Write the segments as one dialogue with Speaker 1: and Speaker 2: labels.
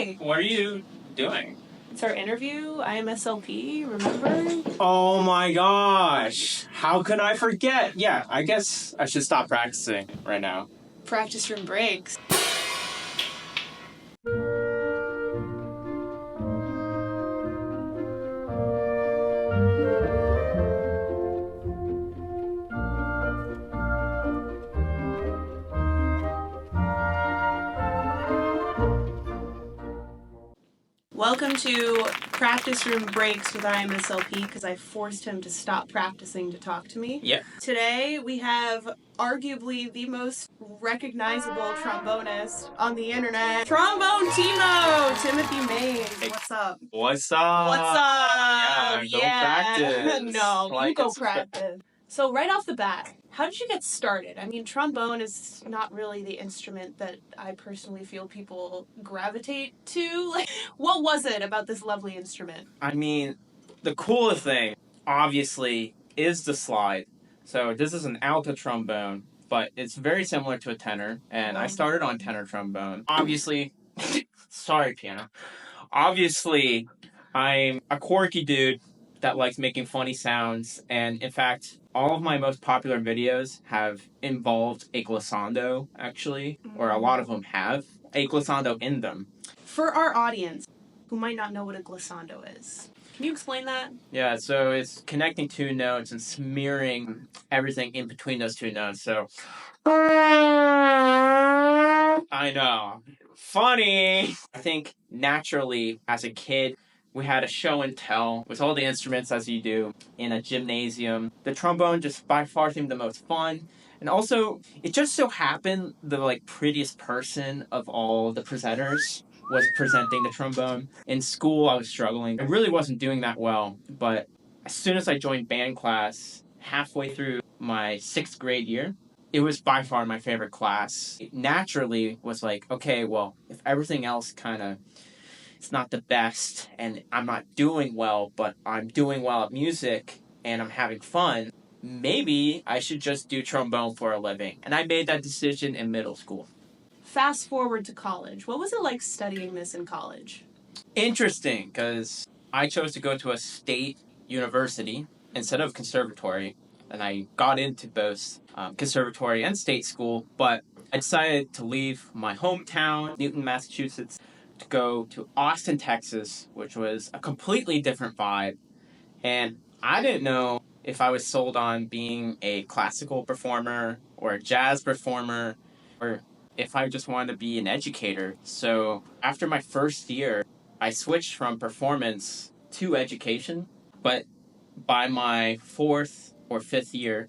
Speaker 1: Hi.
Speaker 2: What are you doing?
Speaker 1: It's our interview, IMSLP, remember?
Speaker 2: Oh my gosh. How could I forget? Yeah, I guess I should stop practicing right now.
Speaker 1: Practice room breaks. Welcome to Practice Room Breaks with IMSLP because I forced him to stop practicing to talk to me.
Speaker 2: Yeah.
Speaker 1: Today we have arguably the most recognizable trombonist on the internet, Trombone Timo, Timothy Mays.
Speaker 2: Hey.
Speaker 1: What's up?
Speaker 2: What's up?
Speaker 1: What's up?
Speaker 2: Yeah, go practice.
Speaker 1: No,
Speaker 2: Like,
Speaker 1: you go
Speaker 2: it's-
Speaker 1: practice. So right off the bat, how did you get started? I mean, trombone is not really the instrument that I personally feel people gravitate to. Like, what was it about this lovely instrument?
Speaker 2: I mean, the coolest thing, obviously, is the slide. So this is an alto trombone, but it's very similar to a tenor, and I started on tenor trombone. Obviously, sorry, piano. Obviously, I'm a quirky dude that likes making funny sounds, and in fact, all of my most popular videos have involved a glissando, actually, or a lot of them have a glissando in them.
Speaker 1: For our audience who might not know what a glissando is, can you explain that?
Speaker 2: Yeah, so it's connecting two notes and smearing everything in between those two notes. So, I know. Funny! I think naturally, as a kid, we had a show and tell with all the instruments as you do in a gymnasium. The trombone just by far seemed the most fun. And also, it just so happened the prettiest person of all the presenters was presenting the trombone. In school, I was struggling. I really wasn't doing that well, but as soon as I joined band class, halfway through my 6th grade year, it was by far my favorite class. It naturally was like, okay, well, if everything else it's not the best and I'm not doing well, but I'm doing well at music and I'm having fun, maybe I should just do trombone for a living. And I made that decision in middle school.
Speaker 1: Fast forward to college. What was it like studying this in college?
Speaker 2: Interesting, because I chose to go to a state university instead of conservatory, and I got into both conservatory and state school, but I decided to leave my hometown, Newton, Massachusetts, to go to Austin, Texas, which was a completely different vibe, and I didn't know if I was sold on being a classical performer or a jazz performer, or if I just wanted to be an educator. So after my first year, I switched from performance to education, but by my 4th or 5th year,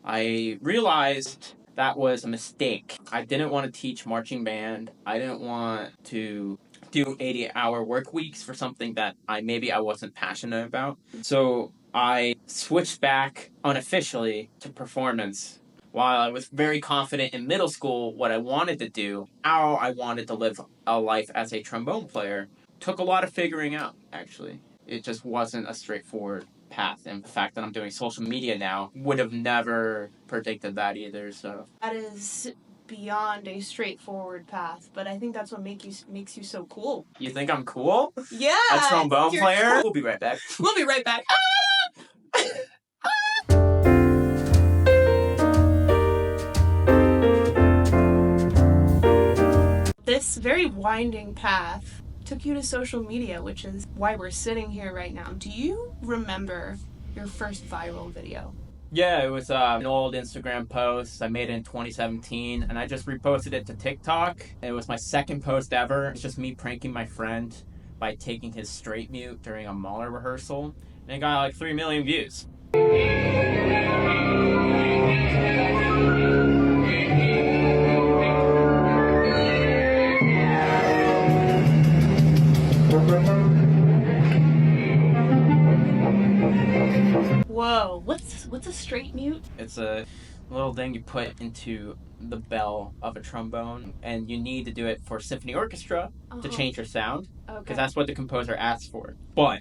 Speaker 2: I realized that was a mistake. I didn't want to teach marching band. I didn't want to do 80-hour work weeks for something that I wasn't passionate about. So I switched back unofficially to performance. While I was very confident in middle school what I wanted to do, how I wanted to live a life as a trombone player took a lot of figuring out, actually. It just wasn't a straightforward path. And the fact that I'm doing social media now would have never predicted that either. So
Speaker 1: That is beyond a straightforward path, but I think that's what makes you so cool.
Speaker 2: You think I'm cool?
Speaker 1: Yeah!
Speaker 2: A trombone player?
Speaker 1: Cool.
Speaker 2: We'll be right back.
Speaker 1: We'll be right back. This very winding path took you to social media, which is why we're sitting here right now. Do you remember your first viral video?
Speaker 2: Yeah, it was an old Instagram post. I made it in 2017, and I just reposted it to TikTok. It was my second post ever. It's just me pranking my friend by taking his straight mute during a Mahler rehearsal, and it got like 3 million views.
Speaker 1: Whoa, what's a straight mute?
Speaker 2: It's a little thing you put into the bell of a trombone, and you need to do it for symphony orchestra to change your sound, because that's what the composer asks for. But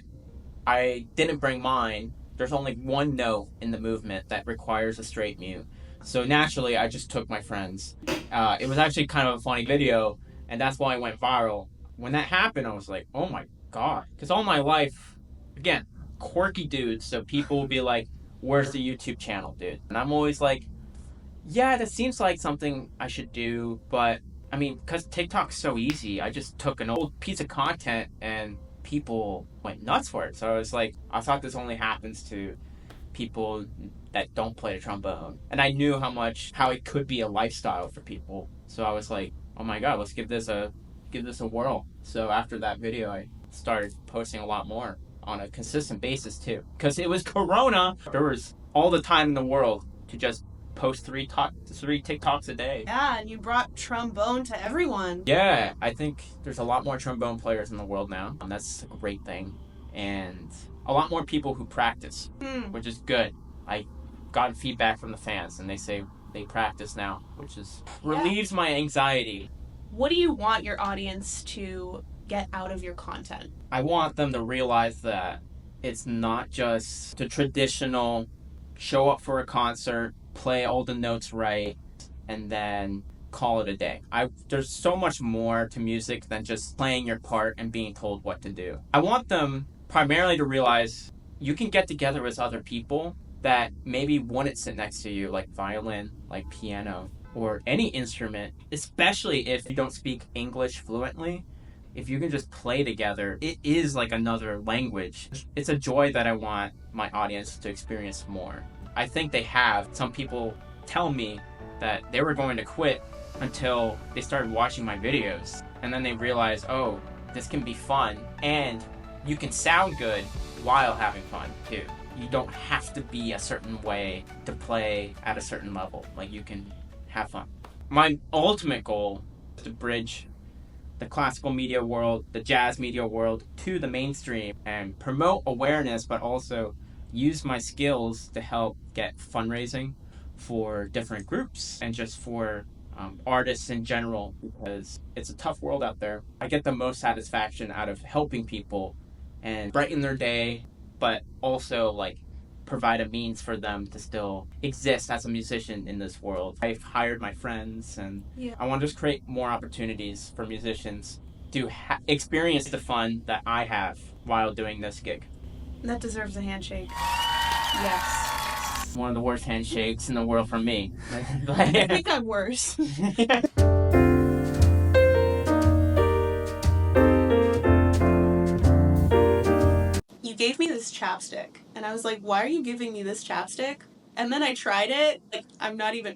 Speaker 2: I didn't bring mine. There's only one note in the movement that requires a straight mute. So naturally, I just took my friend's. It was actually kind of a funny video, and that's why it went viral. When that happened, I was like, oh my god. Because all my life, again, quirky dude, so people will be like, where's the YouTube channel, dude? And I'm always like, yeah, that seems like something I should do, but I mean, because TikTok's so easy, I just took an old piece of content and people went nuts for it. So I was like, I thought this only happens to people that don't play the trombone. And I knew how it could be a lifestyle for people. So I was like, oh my god, let's give this a whirl. So after that video, I started posting a lot more on a consistent basis too. Because it was Corona. There was all the time in the world to just post three TikToks a day.
Speaker 1: Yeah, and you brought trombone to everyone.
Speaker 2: Yeah, I think there's a lot more trombone players in the world now. And that's a great thing. And a lot more people who practice, which is good. I got feedback from the fans, and they say they practice now, which is relieves my anxiety.
Speaker 1: What do you want your audience to get out of your content?
Speaker 2: I want them to realize that it's not just the traditional show up for a concert, play all the notes right, and then call it a day. There's so much more to music than just playing your part and being told what to do. I want them primarily to realize you can get together with other people that maybe wouldn't sit next to you, like violin, like piano, or any instrument, especially if you don't speak English fluently. If you can just play together, it is like another language. It's a joy that I want my audience to experience more. I think they have. Some people tell me that they were going to quit until they started watching my videos. And then they realized, oh, this can be fun. And you can sound good while having fun too. You don't have to be a certain way to play at a certain level. Like, you can have fun. My ultimate goal is to bridge the classical media world, the jazz media world, to the mainstream and promote awareness, but also use my skills to help get fundraising for different groups and just for artists in general, because it's a tough world out there. I get the most satisfaction out of helping people and brighten their day, but also like provide a means for them to still exist as a musician in this world. I've hired my friends, and I want to just create more opportunities for musicians to experience the fun that I have while doing this gig.
Speaker 1: That deserves a handshake. Yes.
Speaker 2: One of the worst handshakes in the world for me.
Speaker 1: I think I'm worse. You gave me this chapstick, and I was like, why are you giving me this chapstick? And then I tried it. Like,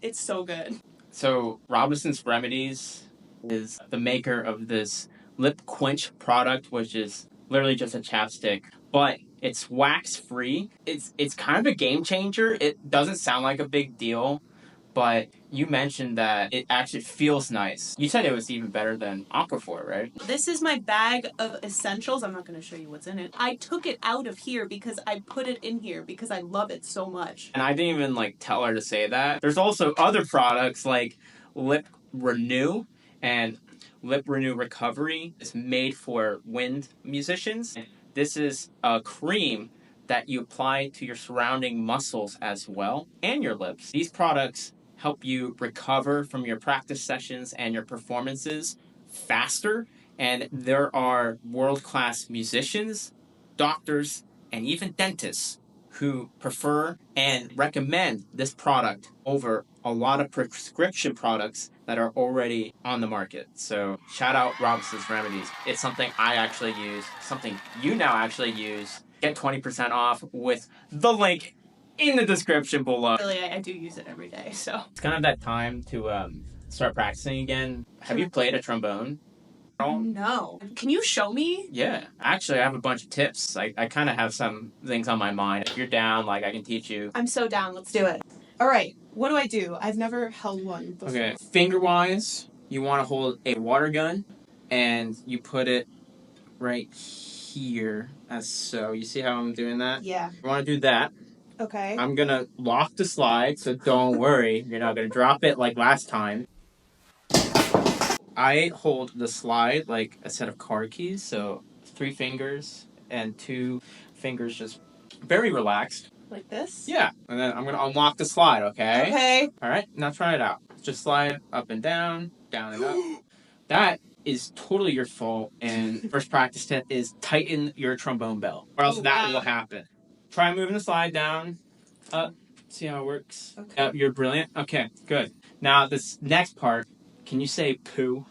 Speaker 1: it's so good.
Speaker 2: So Robinson's Remedies is the maker of this lip quench product, which is literally just a chapstick, but it's wax free. It's kind of a game changer. It doesn't sound like a big deal, but you mentioned that it actually feels nice. You said it was even better than Aquaphor, right?
Speaker 1: This is my bag of essentials. I'm not going to show you what's in it. I took it out of here because I put it in here because I love it so much.
Speaker 2: And I didn't even tell her to say that. There's also other products like Lip Renew and Lip Renew Recovery. It's made for wind musicians. This is a cream that you apply to your surrounding muscles as well, and your lips. These products help you recover from your practice sessions and your performances faster. And there are world-class musicians, doctors, and even dentists who prefer and recommend this product over a lot of prescription products that are already on the market. So shout out Robinson's Remedies. It's something I actually use, something you now actually use. Get 20% off with the link in the description below.
Speaker 1: Really, I do use it every day, so.
Speaker 2: It's kind of that time to start practicing again. Have you played a trombone?
Speaker 1: No. Can you show me?
Speaker 2: Yeah. Actually, I have a bunch of tips. I kind of have some things on my mind. If you're down, I can teach you.
Speaker 1: I'm so down. Let's do it. All right. What do I do? I've never held one before.
Speaker 2: Okay. Finger-wise, you want to hold a water gun, and you put it right here, as so. You see how I'm doing that?
Speaker 1: Yeah.
Speaker 2: You want to do that.
Speaker 1: Okay.
Speaker 2: I'm going to lock the slide, so don't worry. You're not going to drop it like last time. I hold the slide like a set of car keys, so 3 fingers and 2 fingers just very relaxed.
Speaker 1: Like this?
Speaker 2: Yeah, and then I'm going to unlock the slide, okay?
Speaker 1: Okay.
Speaker 2: All right, now try it out. Just slide up and down and up. That is totally your fault. And first practice tip is tighten your trombone bell, or else that will happen. Try moving the slide down, up. See how it works?
Speaker 1: Okay.
Speaker 2: Yep, you're brilliant. Okay, good. Now this next part, can you say poo?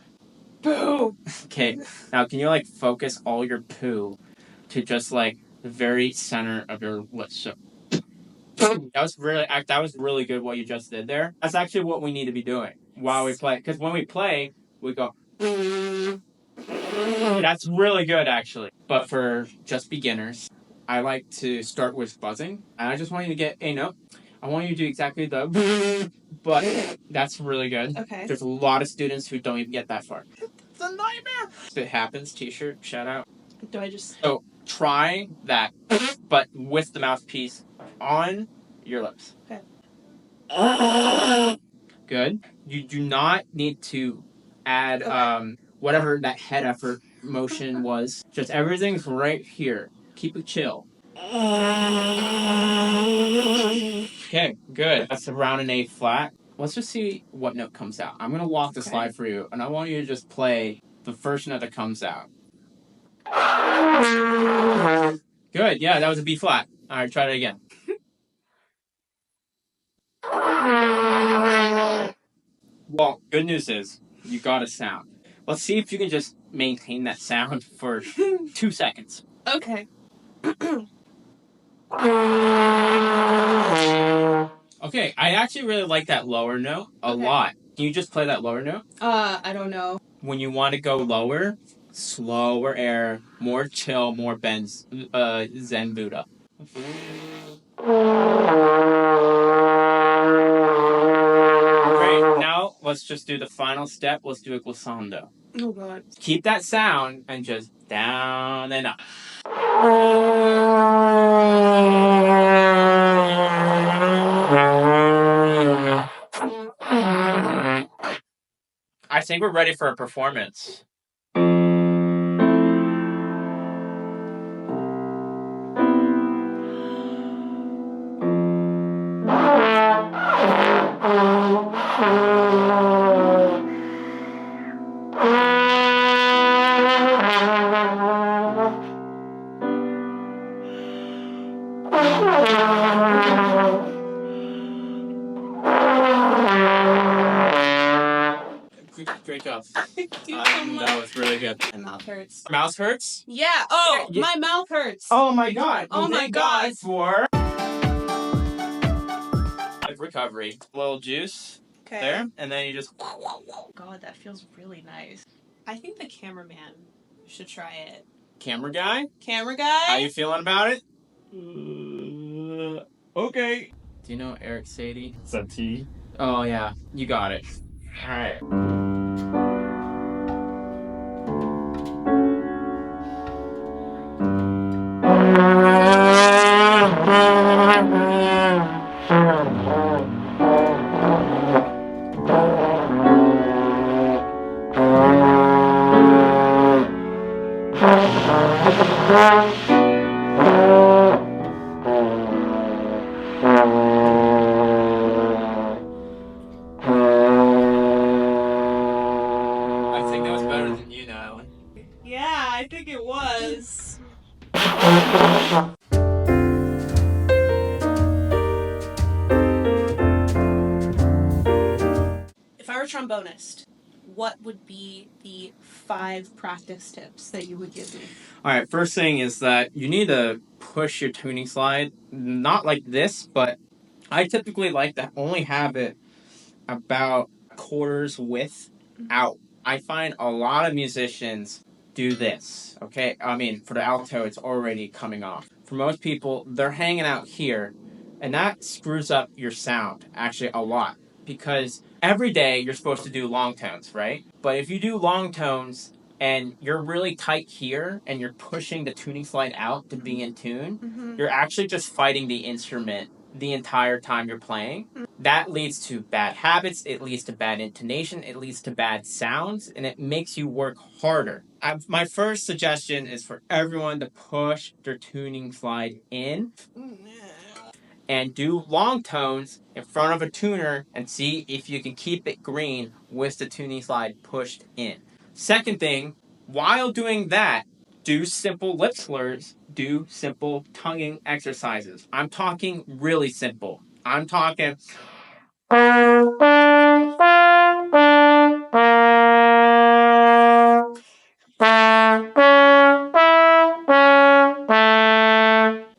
Speaker 2: Poo. Okay. Now can you like focus all your poo to just like the very center of your lips? So that was really good what you just did there. That's actually what we need to be doing while we play. Because when we play, we go. That's really good actually. But for just beginners, I like to start with buzzing, and I just want you to get a note. I want you to do exactly the, but that's really good.
Speaker 1: Okay.
Speaker 2: There's a lot of students who don't even get that far. It's a nightmare. If it happens, t-shirt, shout out.
Speaker 1: Do I just...
Speaker 2: So try that, but with the mouthpiece on your lips.
Speaker 1: Okay.
Speaker 2: Good. You do not need to add whatever that head effort motion was. Just everything's right here. Keep it chill. Okay, good. That's a round and A flat. Let's just see what note comes out. I'm gonna walk the slide for you, and I want you to just play the first note that comes out. Good. Yeah, that was a B flat. All right, try it again. Well, good news is you got a sound. Let's see if you can just maintain that sound for 2 seconds.
Speaker 1: Okay.
Speaker 2: Okay, I actually really like that lower note a lot. Can you just play that lower note?
Speaker 1: I don't know.
Speaker 2: When you want to go lower, slower air, more chill, more bends, Zen Buddha. Great, now let's just do the final step. Let's do a glissando.
Speaker 1: Oh, God.
Speaker 2: Keep that sound and just down and up. I think we're ready for a performance. Great job.
Speaker 1: Thank you so much.
Speaker 2: That was really good.
Speaker 1: My mouth hurts.
Speaker 2: Mouse hurts?
Speaker 1: Yeah. Oh,
Speaker 2: Yeah.
Speaker 1: my mouth hurts.
Speaker 2: Oh my god.
Speaker 1: Oh my god.
Speaker 2: For recovery. A little juice there, and then you just...
Speaker 1: God, that feels really nice. I think the cameraman should try it.
Speaker 2: Camera guy?
Speaker 1: Camera guy?
Speaker 2: How you feeling about it? Okay. Do you know Eric Sadie?
Speaker 3: Satie.
Speaker 2: Oh yeah, you got it. All right. I think that was better than you, Natalie.
Speaker 1: Yeah, I think it was. If I were a trombonist, what would be the 5 practice tips that you would give me?
Speaker 2: All right, first thing is that you need to push your tuning slide, not like this, but I typically like to only have it about quarters width out. I find a lot of musicians do this, okay? I mean, for the alto, it's already coming off. For most people, they're hanging out here, and that screws up your sound, actually, a lot. Because every day, you're supposed to do long tones, right? But if you do long tones, and you're really tight here, and you're pushing the tuning slide out to be in tune, you're actually just fighting the instrument the entire time you're playing. That leads to bad habits, it leads to bad intonation, it leads to bad sounds, and it makes you work harder. My first suggestion is for everyone to push their tuning slide in and do long tones in front of a tuner and see if you can keep it green with the tuning slide pushed in. Second thing, while doing that, do simple lip slurs, do simple tonguing exercises. I'm talking really simple. I'm talking.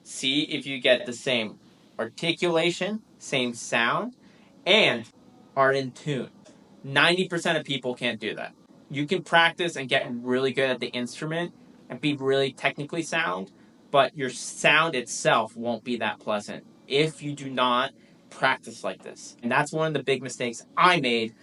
Speaker 2: See if you get the same articulation, same sound, and are in tune. 90% of people can't do that. You can practice and get really good at the instrument and be really technically sound, but your sound itself won't be that pleasant if you do not practice like this. And that's one of the big mistakes I made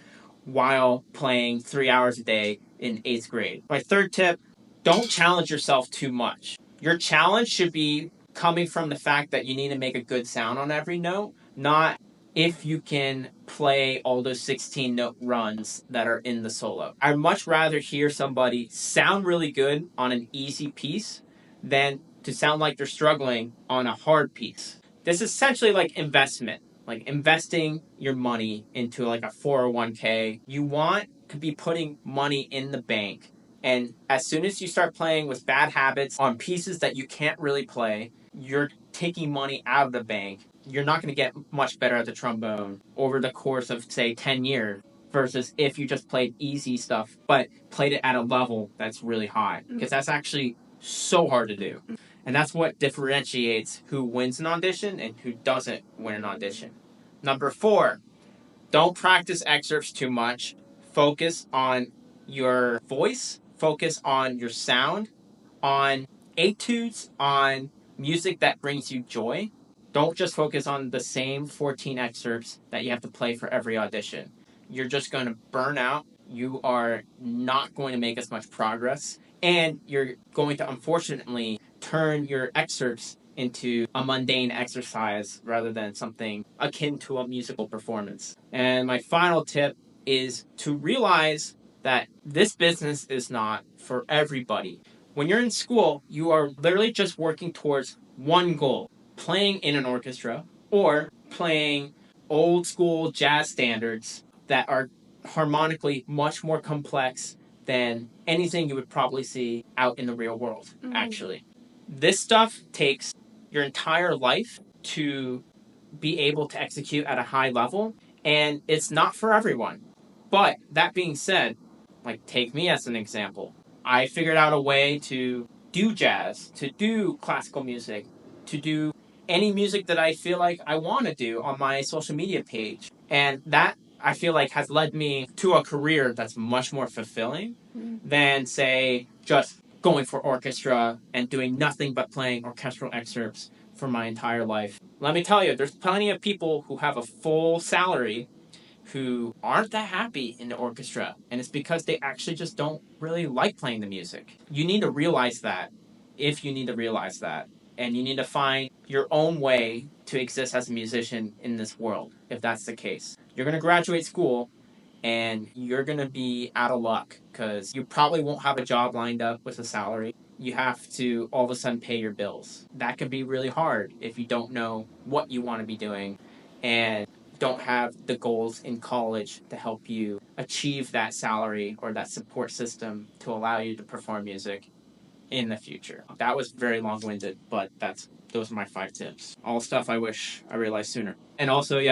Speaker 2: while playing 3 hours a day in 8th grade. My third tip, don't challenge yourself too much. Your challenge should be coming from the fact that you need to make a good sound on every note, not if you can play all those 16 note runs that are in the solo. I'd much rather hear somebody sound really good on an easy piece than to sound like they're struggling on a hard piece. This is essentially like investment, like investing your money into like a 401k. You want to be putting money in the bank. And as soon as you start playing with bad habits on pieces that you can't really play, you're taking money out of the bank. You're not going to get much better at the trombone over the course of, say, 10 years versus if you just played easy stuff, but played it at a level that's really high. Because that's actually so hard to do. And that's what differentiates who wins an audition and who doesn't win an audition. Number 4, don't practice excerpts too much. Focus on your voice, focus on your sound, on etudes, on music that brings you joy. Don't just focus on the same 14 excerpts that you have to play for every audition. You're just going to burn out. You are not going to make as much progress. And you're going to, unfortunately, turn your excerpts into a mundane exercise rather than something akin to a musical performance. And my final tip is to realize that this business is not for everybody. When you're in school, you are literally just working towards one goal, playing in an orchestra or playing old school jazz standards that are harmonically much more complex than anything you would probably see out in the real world, actually. This stuff takes your entire life to be able to execute at a high level, and it's not for everyone. But that being said, like take me as an example. I figured out a way to do jazz, to do classical music, to do any music that I feel like I want to do on my social media page. And that, I feel like, has led me to a career that's much more fulfilling than, say, just going for orchestra and doing nothing but playing orchestral excerpts for my entire life. Let me tell you, there's plenty of people who have a full salary who aren't that happy in the orchestra, and it's because they actually just don't really like playing the music. You need to realize that, if you need to realize that, and you need to find your own way to exist as a musician in this world, if that's the case. You're going to graduate school, and you're going to be out of luck, because you probably won't have a job lined up with a salary. You have to all of a sudden pay your bills. That can be really hard if you don't know what you want to be doing, and don't have the goals in college to help you achieve that salary or that support system to allow you to perform music in the future. That was very long-winded, but those are my 5 tips. All stuff I wish I realized sooner. And also,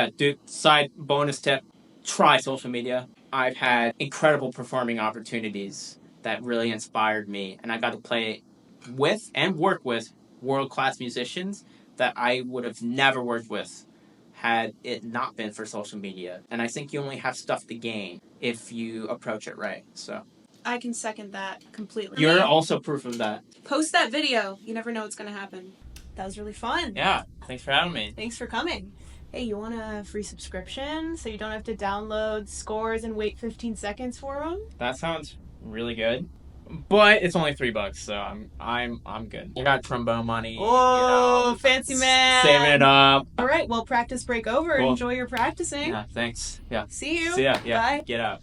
Speaker 2: side bonus tip, try social media. I've had incredible performing opportunities that really inspired me, and I got to play with and work with world-class musicians that I would have never worked with had it not been for social media. And I think you only have stuff to gain if you approach it right. So
Speaker 1: I can second that completely.
Speaker 2: You're also proof of that.
Speaker 1: Post that video. You never know what's going to happen. That was really fun.
Speaker 2: Yeah, thanks for having me.
Speaker 1: Thanks for coming. Hey, you want a free subscription so you don't have to download scores and wait 15 seconds for them?
Speaker 2: That sounds really good. But it's only $3, so I'm good. You got trombone money.
Speaker 1: Oh, fancy man.
Speaker 2: Saving it up.
Speaker 1: All right, well, practice break over.
Speaker 2: Cool.
Speaker 1: Enjoy your practicing.
Speaker 2: Yeah, thanks. Yeah.
Speaker 1: See you.
Speaker 2: See ya. Yeah.
Speaker 1: Bye.
Speaker 2: Get out.